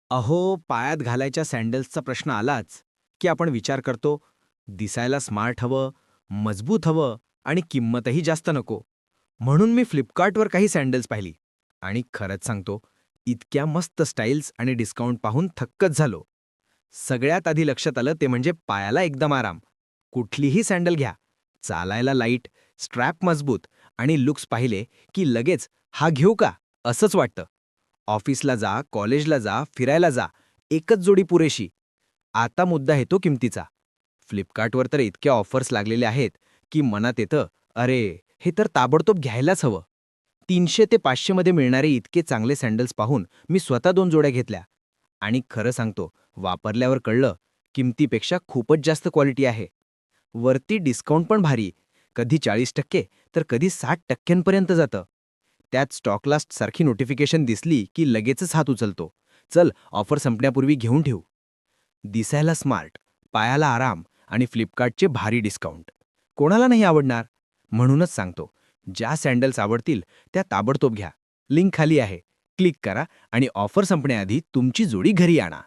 अहो, पायात घालायच्या सँडल्सचा प्रश्न आलाच, की आपण विचार करतो, दिसायला स्मार्ट हवं, मजबूत हवं आणि किंमतही जास्त नको. म्हणून मी फ्लिपकार्टवर काही सँडल्स पाहिली आणि खरंच सांगतो, इतक्या मस्त स्टाईल्स आणि डिस्काउंट पाहून थक्कच झालो. सगळ्यात आधी लक्षात आलं ते म्हणजे पायाला एकदम आराम. कुठलीही सँडल घ्या, चालायला लाईट, स्ट्रॅप मजबूत आणि लुक्स पाहिले की लगेच हा घेऊ का असंच वाटतं. ऑफिसला जा, कॉलेजला जा, फिरायला जा, एकच जोडी पुरेशी. आता मुद्दा येतो किमतीचा. फ्लिपकार्टवर तर इतक्या ऑफर्स लागलेल्या आहेत की मनात येतं, अरे, हे तर ताबडतोब घ्यायलाच हवं. 300 ते 500 मध्ये मिळणारे इतके चांगले सँडल्स पाहून मी स्वतः 2 जोड्या घेतल्या. आणि खरं सांगतो, वापरल्यावर कळलं, किमतीपेक्षा खूपच जास्त क्वालिटी आहे. वरती डिस्काउंट पण भारी, कधी 40% तर कधी 60% जातं. त्यात स्टॉक लास्ट सारखी नोटिफिकेशन दिसली की लगेचच हात उचलतो. चल, ऑफर संपण्यापूर्वी घेऊन ठेवू. दिसायला स्मार्ट, पायाला आराम आणि फ्लिपकार्टचे भारी डिस्काउंट. कोणाला नाही आवडणार? म्हणूनच सांगतो, ज्या सँडल्स आवडतील त्या ताबडतोब घ्या. लिंक खाली आहे. क्लिक करा आणि ऑफर संपण्याआधी तुमची जोडी घरी आणा.